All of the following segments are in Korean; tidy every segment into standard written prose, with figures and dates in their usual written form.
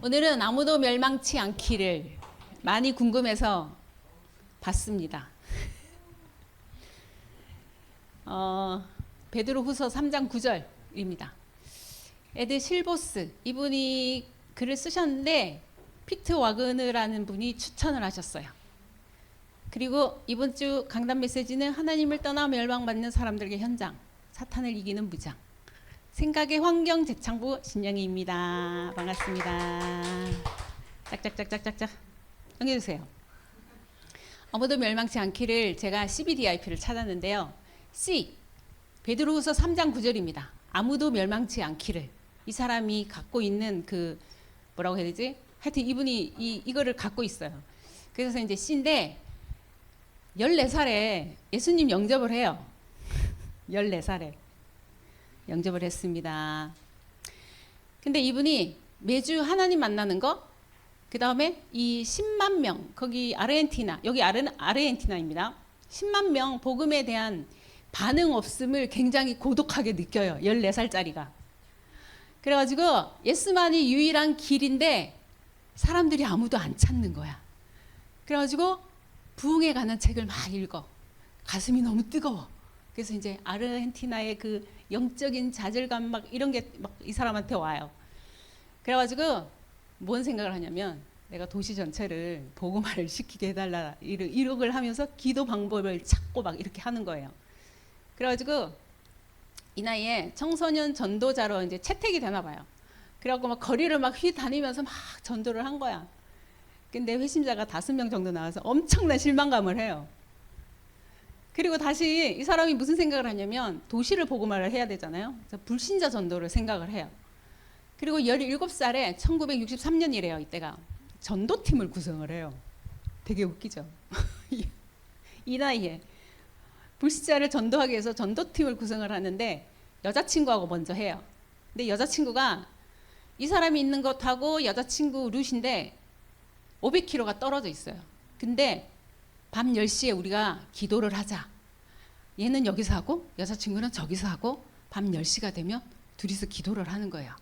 오늘은 아무도 멸망치 않기를 많이 궁금해서 봤습니다. 베드로후서 3장 9절입니다. 에드 실보스 이분이 글을 쓰셨는데 피트 와그너라는 분이 추천을 하셨어요. 그리고 이번 주 강단 메시지는 하나님을 떠나 멸망받는 사람들의 현장, 사탄을 이기는 무장, 생각의 환경 재창부 신영희입니다. 반갑습니다. 짝짝짝짝짝짝 넘겨주세요. 아무도 멸망치 않기를 제가 CBDIP를 찾았는데요. C 베드로후서 3장 9절입니다. 아무도 멸망치 않기를. 이 사람이 갖고 있는 그 뭐라고 해야 되지? 하여튼 이분이 이거를 갖고 있어요. 그래서 이제 C인데 14살에 예수님 영접을 해요. 14살에 영접을 했습니다. 근데 이분이 매주 하나님 만나는 거, 그 다음에 이 10만 명, 거기 아르헨티나, 여기 아르헨티나입니다. 10만 명 복음에 대한 반응 없음을 굉장히 고독하게 느껴요. 14살짜리가. 그래가지고 예수만이 유일한 길인데 사람들이 아무도 안 찾는 거야. 그래가지고 부흥에 관한 책을 막 읽어. 가슴이 너무 뜨거워. 그래서 이제 아르헨티나의 그 영적인 좌절감 막 이런 게 막 이 사람한테 와요. 그래가지고 뭔 생각을 하냐면 내가 도시 전체를 복음화를 시키게 해달라 이력을 하면서 기도 방법을 찾고 막 이렇게 하는 거예요. 그래가지고 이 나이에 청소년 전도자로 이제 채택이 되나 봐요. 그래갖고 막 거리를 막 휘다니면서 막 전도를 한 거야. 근데 회심자가 5명 정도 나와서 엄청난 실망감을 해요. 그리고 다시 이 사람이 무슨 생각을 하냐면 도시를 복음화를 해야 되잖아요. 그래서 불신자 전도를 생각을 해요. 그리고 17살에 1963년이래요. 이때가 전도팀을 구성을 해요. 되게 웃기죠. 이 나이에 불신자를 전도하기 위해서 전도팀을 구성을 하는데 여자친구하고 먼저 해요. 근데 여자친구가 이 사람이 있는 것하고 여자친구 룻인데 500km가 떨어져 있어요. 근데 밤 10시에 우리가 기도를 하자. 얘는 여기서 하고 여자친구는 저기서 하고 밤 10시가 되면 둘이서 기도를 하는 거예요.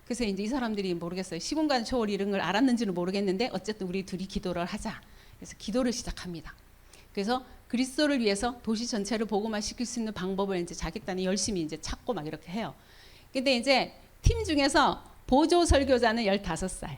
그래서 이제 이 사람들이 모르겠어요. 시공간 초월 이런 걸 알았는지는 모르겠는데 어쨌든 우리 둘이 기도를 하자. 그래서 기도를 시작합니다. 그래서 그리스도를 위해서 도시 전체를 복음화 시킬 수 있는 방법을 이제 자기단이 열심히 이제 찾고 막 이렇게 해요. 근데 이제 팀 중에서 보조 설교자는 15살,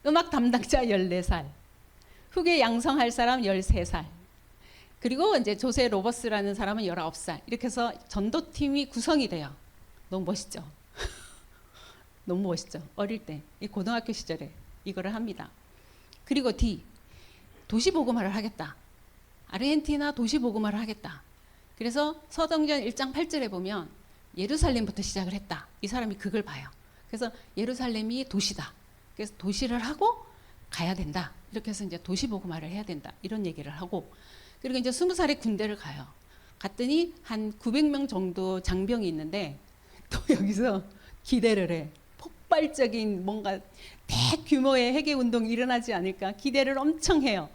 음악 담당자 14살, 후계 양성할 사람 13살, 그리고 이제 조세 로버스라는 사람은 19살. 이렇게 해서 전도팀이 구성이 돼요. 너무 멋있죠? 너무 멋있죠? 어릴 때, 이 고등학교 시절에 이거를 합니다. 그리고 D, 도시복음화를 하겠다. 아르헨티나 도시복음화를 하겠다. 그래서 서정전 1장 8절에 보면 예루살렘부터 시작을 했다. 이 사람이 그걸 봐요. 그래서 예루살렘이 도시다. 그래서 도시를 하고 가야 된다. 이렇게 해서 이제 도시복음화를 해야 된다. 이런 얘기를 하고, 그리고 이제 20살에 군대를 가요. 갔더니 한 900명 정도 장병이 있는데 또 여기서 기대를 해. 폭발적인 뭔가 대규모의 회개 운동이 일어나지 않을까 기대를 엄청 해요.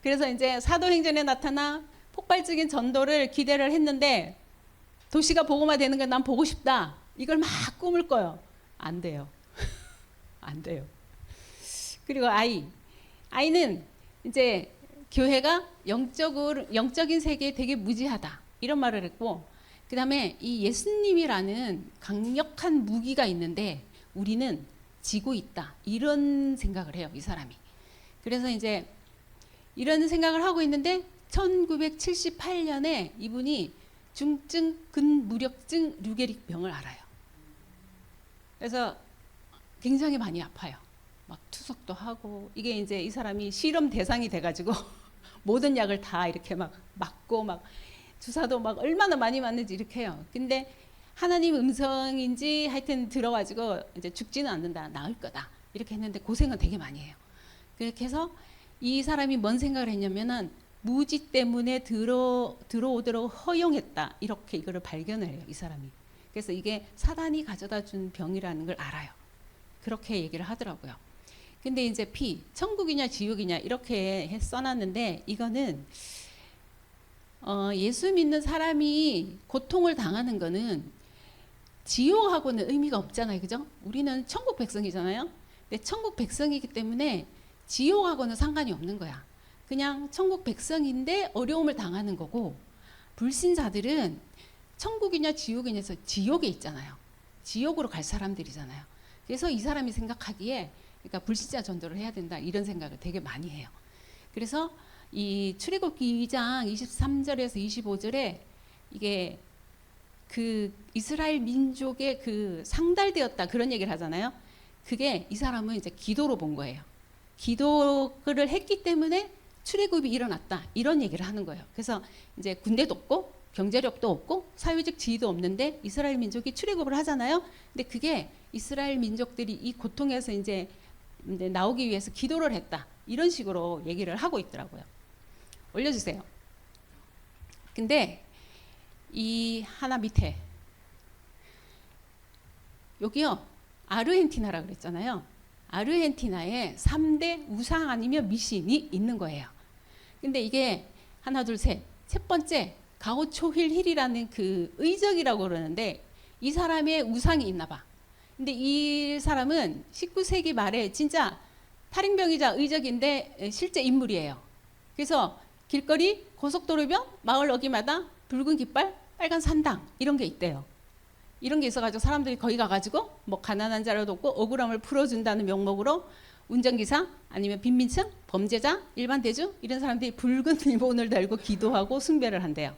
그래서 이제 사도행전에 나타나 폭발적인 전도를 기대를 했는데 도시가 복음화되는 걸 난 보고 싶다. 이걸 막 꿈을 꿔요. 안 돼요. 안 돼요. 그리고 I는 이제 교회가 영적인 세계에 되게 무지하다. 이런 말을 했고, 그 다음에 이 예수님이라는 강력한 무기가 있는데 우리는 지고 있다. 이런 생각을 해요. 이 사람이. 그래서 이제 이런 생각을 하고 있는데 1978년에 이분이 중증 근무력증 류게릭 병을 알아요. 그래서 굉장히 많이 아파요. 막 투석도 하고, 이게 이제 이 사람이 실험 대상이 돼가지고 모든 약을 다 이렇게 막 맞고 막 주사도 막 얼마나 많이 맞는지 이렇게 해요. 근데 하나님 음성인지 하여튼 들어가지고 이제 죽지는 않는다, 나을 거다 이렇게 했는데 고생은 되게 많이 해요. 그렇게 해서 이 사람이 뭔 생각을 했냐면은 무지 때문에 들어오도록 허용했다, 이렇게 이거를 발견을 해요. 이 사람이. 그래서 이게 사단이 가져다 준 병이라는 걸 알아요. 그렇게 얘기를 하더라고요. 근데 이제 P, 천국이냐 지옥이냐 이렇게 써놨는데 이거는 예수 믿는 사람이 고통을 당하는 거는 지옥하고는 의미가 없잖아요. 그죠? 우리는 천국 백성이잖아요. 근데 천국 백성이기 때문에 지옥하고는 상관이 없는 거야. 그냥 천국 백성인데 어려움을 당하는 거고, 불신자들은 천국이냐 지옥이냐 해서 지옥에 있잖아요. 지옥으로 갈 사람들이잖아요. 그래서 이 사람이 생각하기에 그러니까 불신자 전도를 해야 된다 이런 생각을 되게 많이 해요. 그래서 이 출애굽기 2장 23절에서 25절에 이게 그 이스라엘 민족의 그 상달되었다 그런 얘기를 하잖아요. 그게 이 사람은 이제 기도로 본 거예요. 기도를 했기 때문에 출애굽이 일어났다 이런 얘기를 하는 거예요. 그래서 이제 군대도 없고 경제력도 없고 사회적 지위도 없는데 이스라엘 민족이 출애굽을 하잖아요. 근데 그게 이스라엘 민족들이 이 고통에서 이제 나오기 위해서 기도를 했다 이런 식으로 얘기를 하고 있더라고요. 올려주세요. 근데 이 하나 밑에 여기요 아르헨티나라 그랬잖아요. 아르헨티나에 3대 우상 아니면 미신이 있는 거예요. 근데 이게 하나 둘 셋 첫 번째 가오초힐힐이라는 그 의적이라고 그러는데 이 사람의 우상이 있나 봐. 근데 이 사람은 19세기 말에 진짜 탈인병이자 의적인데 실제 인물이에요. 그래서 길거리, 고속도로변, 마을 어귀마다 붉은 깃발, 빨간 산당 이런 게 있대요. 이런 게 있어가지고 사람들이 거기 가가지고 뭐 가난한 자라도 없고 억울함을 풀어준다는 명목으로 운전기사 아니면 빈민층, 범죄자, 일반 대중 이런 사람들이 붉은 리본을 달고 기도하고 숭배를 한대요.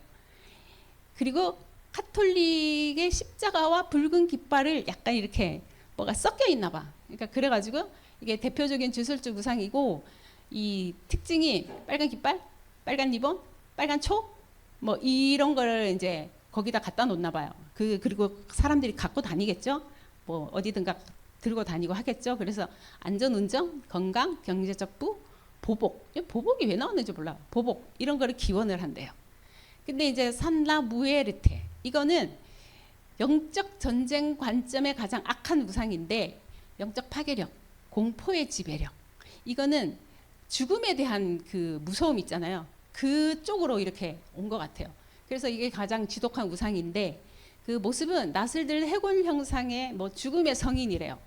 그리고 카톨릭의 십자가와 붉은 깃발을 약간 이렇게 뭐가 섞여 있나 봐. 그러니까 그래가지고 이게 대표적인 주설적 우상이고 이 특징이 빨간 깃발, 빨간 리본, 빨간 초 뭐 이런 걸 이제 거기다 갖다 놓나 봐요. 그리고 사람들이 갖고 다니겠죠. 뭐 어디든가 들고 다니고 하겠죠. 그래서 안전운전, 건강, 경제적 부, 보복. 보복이 왜 나오는지 몰라. 보복 이런 거를 기원을 한대요. 근데 이제 산라 무에르테 이거는 영적 전쟁 관점의 가장 악한 우상인데 영적 파괴력, 공포의 지배력 이거는 죽음에 대한 그 무서움 있잖아요. 그쪽으로 이렇게 온 것 같아요. 그래서 이게 가장 지독한 우상인데 그 모습은 나슬들 해골 형상의 뭐 죽음의 성인이래요.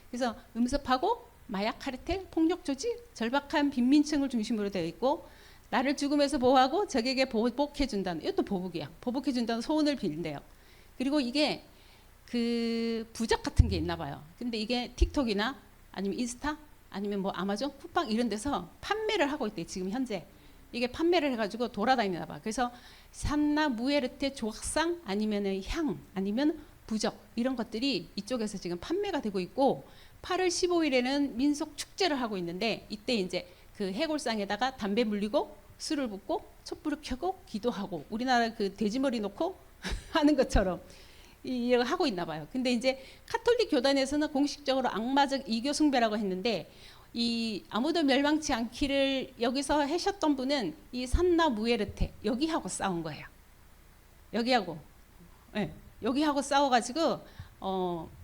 그래서 음습하고 마약 카르텔, 폭력 조직, 절박한 빈민층을 중심으로 되어 있고 나를 죽음에서 보호하고 적에게 보복해준다는 이것도 보복이야. 보복해준다는 소원을 빌대요. 그리고 이게 그 부적 같은 게 있나 봐요. 근데 이게 틱톡이나 아니면 인스타 아니면 뭐 아마존, 쿠팡 이런 데서 판매를 하고 있대 지금 현재. 이게 판매를 해가지고 돌아다니나 봐. 그래서 산나 무에르테 조각상 아니면은 향 아니면 부적 이런 것들이 이쪽에서 지금 판매가 되고 있고 8월 15일에는 민속 축제를 하고 있는데 이때 이제 그 해골상에다가 담배 물리고 술을 붓고 촛불을 켜고 기도하고 우리나라 그 돼지머리 놓고 하는 것처럼 이걸 하고 있나 봐요. 근데 이제 카톨릭 교단에서는 공식적으로 악마적 이교 숭배라고 했는데 이 아무도 멸망치 않기를 여기서 하셨던 분은 이 산나 무에르테 여기하고 싸운 거예요. 여기하고 네, 여기하고 싸워가지고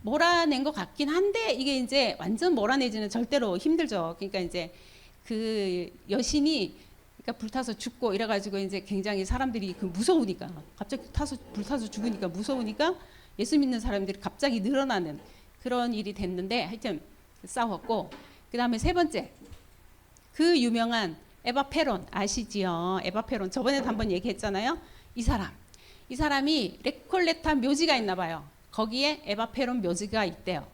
몰아낸 것 같긴 한데 이게 이제 완전 몰아내지는 절대로 힘들죠. 그러니까 이제 그 여신이 그러니까 불타서 죽고 이래가지고 이제 굉장히 사람들이 그 무서우니까 갑자기 불타서 죽으니까 무서우니까 예수 믿는 사람들이 갑자기 늘어나는 그런 일이 됐는데 하여튼 싸웠고 그 다음에 세 번째 그 유명한 에바페론 아시지요? 에바페론 저번에도 한번 얘기했잖아요. 이 사람이 레콜레타 묘지가 있나 봐요. 거기에 에바페론 묘지가 있대요.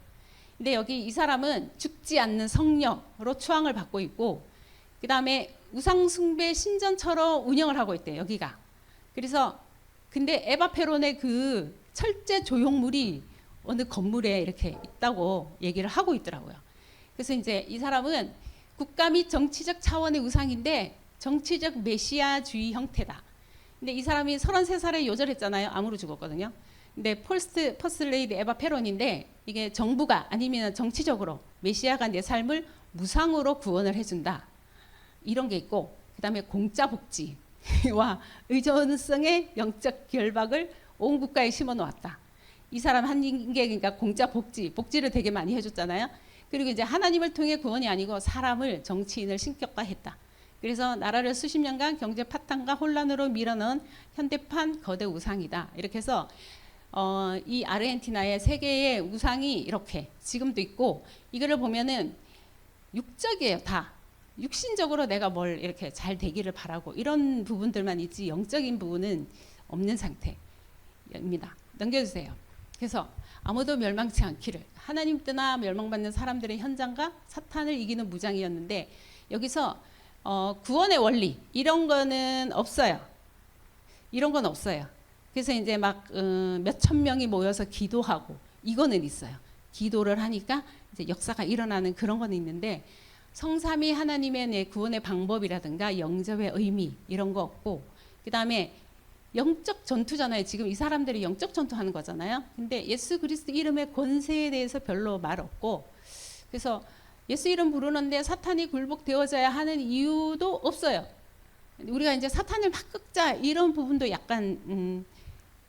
근데 여기 이 사람은 죽지 않는 성령으로 추앙을 받고 있고 그 다음에 우상숭배 신전처럼 운영을 하고 있대요. 여기가. 그래서 근데 에바페론의 그 철제 조형물이 어느 건물에 이렇게 있다고 얘기를 하고 있더라고요. 그래서 이제 이 사람은 국가 및 정치적 차원의 우상인데 정치적 메시아주의 형태다. 근데 이 사람이 33살에 요절했잖아요. 암으로 죽었거든요. 근데 퍼스트레이디 에바페론인데 이게 정부가 아니면 정치적으로 메시아가 내 삶을 무상으로 구원을 해준다. 이런 게 있고 그 다음에 공짜 복지와 의존성의 영적 결박을 온 국가에 심어 놓았다. 이 사람 한 게 그러니까 공짜 복지를 되게 많이 해줬잖아요. 그리고 이제 하나님을 통해 구원이 아니고 사람을 정치인을 신격화했다. 그래서 나라를 수십 년간 경제 파탄과 혼란으로 밀어넣은 현대판 거대 우상이다. 이렇게 해서 이 아르헨티나의 세계의 우상이 이렇게 지금도 있고 이거를 보면은 육적이에요. 다 육신적으로 내가 뭘 이렇게 잘 되기를 바라고 이런 부분들만 있지 영적인 부분은 없는 상태입니다. 넘겨주세요. 그래서 아무도 멸망치 않기를, 하나님 뜨나 멸망받는 사람들의 현장과 사탄을 이기는 무장이었는데, 여기서 구원의 원리 이런 거는 없어요. 이런 건 없어요. 그래서 이제 막 몇천 명이 모여서 기도하고 이거는 있어요. 기도를 하니까 이제 역사가 일어나는 그런 건 있는데, 성삼위 하나님의 내 구원의 방법이라든가 영접의 의미 이런 거 없고, 그 다음에 영적 전투잖아요. 지금 이 사람들이 영적 전투하는 거잖아요. 근데 예수 그리스도 이름의 권세에 대해서 별로 말 없고, 그래서 예수 이름 부르는데 사탄이 굴복되어져야 하는 이유도 없어요. 우리가 이제 사탄을 막 꺾자 이런 부분도 약간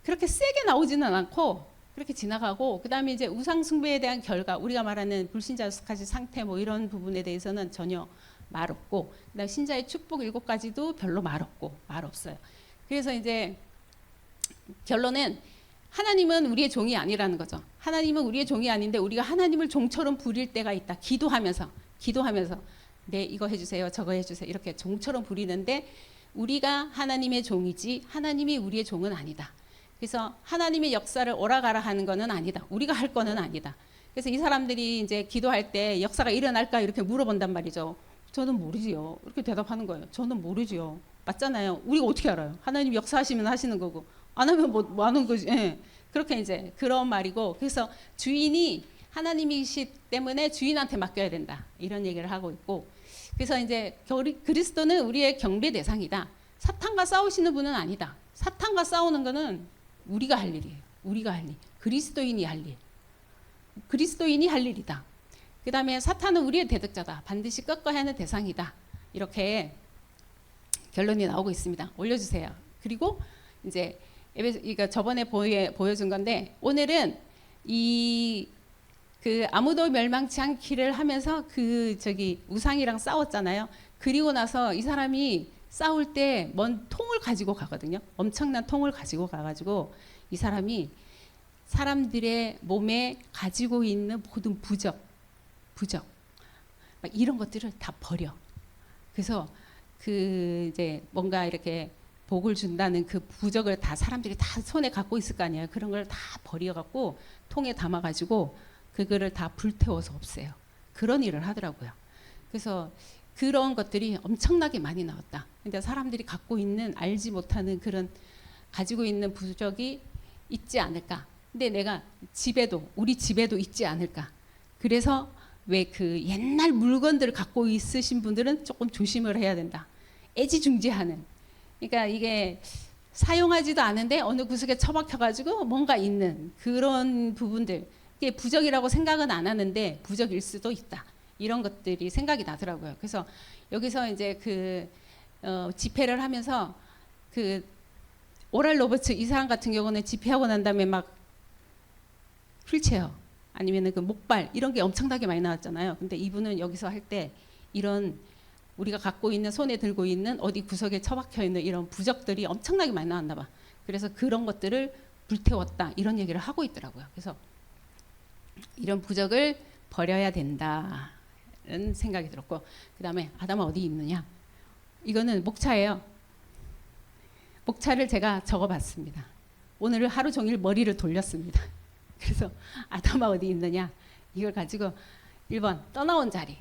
그렇게 세게 나오지는 않고 그렇게 지나가고, 그 다음에 이제 우상 숭배에 대한 결과, 우리가 말하는 불신자까지 상태 뭐 이런 부분에 대해서는 전혀 말 없고, 그다음 신자의 축복 7가지도 별로 말 없고 말 없어요. 그래서 이제 결론은 하나님은 우리의 종이 아니라는 거죠. 하나님은 우리의 종이 아닌데 우리가 하나님을 종처럼 부릴 때가 있다. 기도하면서 네 이거 해주세요, 저거 해주세요 이렇게 종처럼 부리는데, 우리가 하나님의 종이지 하나님이 우리의 종은 아니다. 그래서 하나님의 역사를 오라가라 하는 거는 아니다. 우리가 할 거는 아니다. 그래서 이 사람들이 이제 기도할 때 역사가 일어날까 이렇게 물어본단 말이죠. 저는 모르지요. 이렇게 대답하는 거예요. 저는 모르지요. 맞잖아요. 우리가 어떻게 알아요? 하나님 역사하시면 하시는 거고, 안 하면 뭐 하는 거지. 예. 그렇게 이제 그런 말이고, 그래서 주인이 하나님이시 때문에 주인한테 맡겨야 된다. 이런 얘기를 하고 있고, 그래서 이제 그리스도는 우리의 경배 대상이다. 사탄과 싸우시는 분은 아니다. 사탄과 싸우는 거는 우리가 할 일이에요. 우리가 할 일. 그리스도인이 할 일. 그리스도인이 할 일이다. 그 다음에 사탄은 우리의 대적자다. 반드시 꺾어야 하는 대상이다. 이렇게 결론이 나오고 있습니다. 올려주세요. 그리고 이제 이거 저번에 보여준 건데, 오늘은 그 아무도 멸망치 않기를 하면서 그 우상이랑 싸웠잖아요. 그리고 나서 이 사람이 싸울 때 먼 통을 가지고 가거든요. 엄청난 통을 가지고 가가지고 이 사람이 사람들의 몸에 가지고 있는 모든 부적 막 이런 것들을 다 버려. 그래서 그 이제 뭔가 이렇게 복을 준다는 그 부적을 다 사람들이 다 손에 갖고 있을 거 아니에요. 그런 걸 다 버려갖고 통에 담아가지고 그거를 다 불태워서 없애요. 그런 일을 하더라고요. 그래서 그런 것들이 엄청나게 많이 나왔다. 근데 사람들이 갖고 있는, 알지 못하는 그런 가지고 있는 부적이 있지 않을까. 근데 내가 우리 집에도 있지 않을까. 그래서 왜 그 옛날 물건들을 갖고 있으신 분들은 조금 조심을 해야 된다. 애지중지하는. 그러니까 이게 사용하지도 않은데 어느 구석에 처박혀가지고 뭔가 있는 그런 부분들. 이게 부적이라고 생각은 안 하는데 부적일 수도 있다. 이런 것들이 생각이 나더라고요. 그래서 여기서 이제 집회를 하면서 오랄 로버츠 이 사람 같은 경우는 집회하고 난 다음에 막 휠체어 아니면은 그 목발 이런 게 엄청나게 많이 나왔잖아요. 근데 이분은 여기서 할 때 이런 우리가 갖고 있는, 손에 들고 있는 어디 구석에 처박혀 있는 이런 부적들이 엄청나게 많이 나왔나 봐. 그래서 그런 것들을 불태웠다 이런 얘기를 하고 있더라고요. 그래서 이런 부적을 버려야 된다는 생각이 들었고, 그 다음에 아담아 어디 있느냐. 이거는 목차예요. 목차를 제가 적어봤습니다. 오늘 하루 종일 머리를 돌렸습니다. 그래서 아담아 어디 있느냐. 이걸 가지고 1번 떠나온 자리,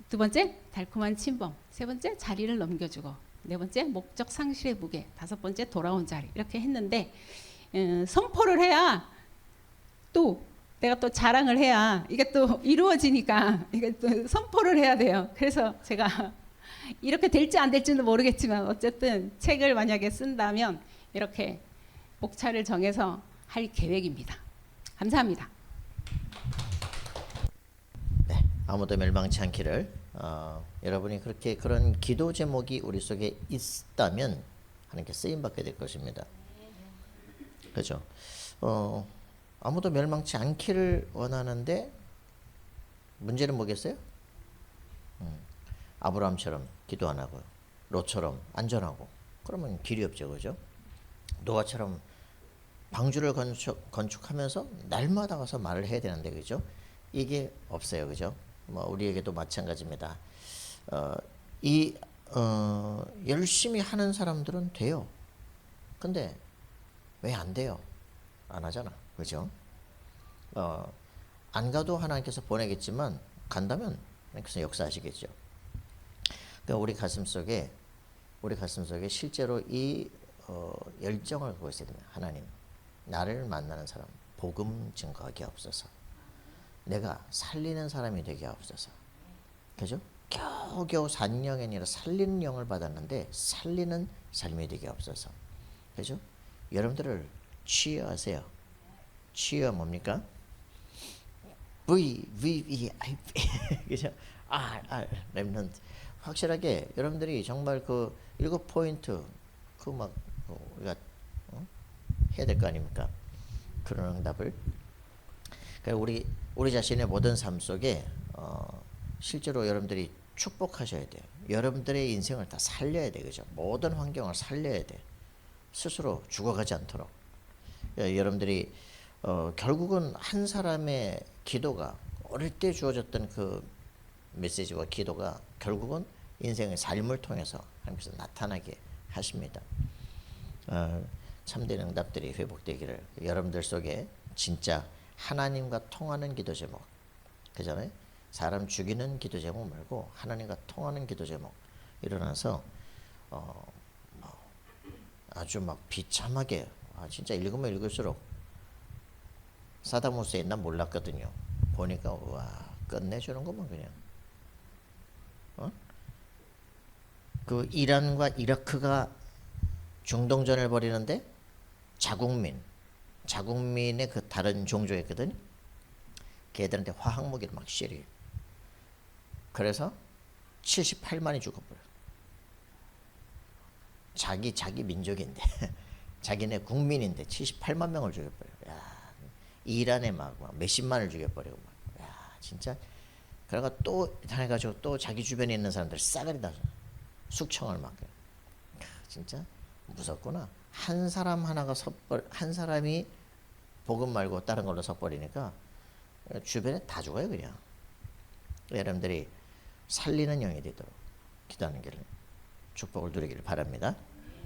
2번째 달콤한 침범, 3번째 자리를 넘겨주고, 4번째 목적 상실의 무게, 5번째 돌아온 자리, 이렇게 했는데 선포를 해야 또 내가 또 자랑을 해야 이게 또 이루어지니까 이게 또 선포를 해야 돼요. 그래서 제가 이렇게 될지 안 될지는 모르겠지만 어쨌든 책을 만약에 쓴다면 이렇게 목차를 정해서 할 계획입니다. 감사합니다. 네, 아무도 멸망치 않기를. 여러분이 그런 기도 제목이 우리 속에 있다면 하나님께 쓰임 받게 될 것입니다. 그렇죠? 아무도 멸망치 않기를 원하는데 문제는 뭐겠어요? 아브라함처럼 기도 안 하고, 롯처럼 안전하고, 그러면 길이 없죠, 그죠? 노아처럼 방주를 건축하면서 날마다 가서 말을 해야 되는데, 그죠? 이게 없어요, 그죠? 뭐 우리에게도 마찬가지입니다. 열심히 하는 사람들은 돼요. 근데 왜 안 돼요? 안 하잖아. 그죠? 안 가도 하나님께서 보내겠지만 간다면 하나님께서 역사하시겠죠. 그러니까 우리 가슴 속에 실제로 이 열정을 보고 있어야 됩니다. 하나님, 나를 만나는 사람 복음 증거하게 없어서, 내가 살리는 사람이 되게 없어서. 그죠? 겨우겨우 산 영이 아니라 살리는 영을 받았는데 살리는 삶이 되게 없어서. 그죠? 여러분들을 치유하세요. 치유가 뭡니까? VVVIP. 그죠? 렘넌트. 확실하게 여러분들이 정말 그 7포인트 그 막 우리가 해야 될 거 아닙니까? 그런 응답을. 그러니까 우리 자신의 모든 삶 속에 실제로 여러분들이 축복하셔야 돼요. 여러분들의 인생을 다 살려야 돼. 그죠? 모든 환경을 살려야 돼. 스스로 죽어가지 않도록. 여러분들이 결국은 한 사람의 기도가, 어릴 때 주어졌던 그 메시지와 기도가 결국은 인생의 삶을 통해서 하나님께서 나타나게 하십니다. 참된 응답들이 회복되기를, 여러분들 속에 진짜 하나님과 통하는 기도 제목, 그잖아요. 사람 죽이는 기도 제목 말고 하나님과 통하는 기도 제목 일어나서 아주 막 비참하게, 진짜 읽으면 읽을수록 사담 후세인 난 몰랐거든요. 보니까 와, 끝내주는구만 그냥. 그 이란과 이라크가 중동전을 벌이는데 자국민의 그 다른 종족이었거든. 걔들한테 화학무기를 막 쏘리. 그래서 78만이 죽어버려. 자기 민족인데 자기네 국민인데 78만 명을 죽여버려. 야, 이란에 막 몇십만을 죽여버리고 막. 야, 진짜. 그러다가 또 해가지고 또 자기 주변에 있는 사람들 싸그리 다 숙청을 막. 진짜 무섭구나. 한 사람이 복음 말고 다른 걸로 섞버리니까 주변에 다 죽어요 그냥. 여러분들이 살리는 영이 되도록 기도하는 길을, 축복을 누리기를 바랍니다.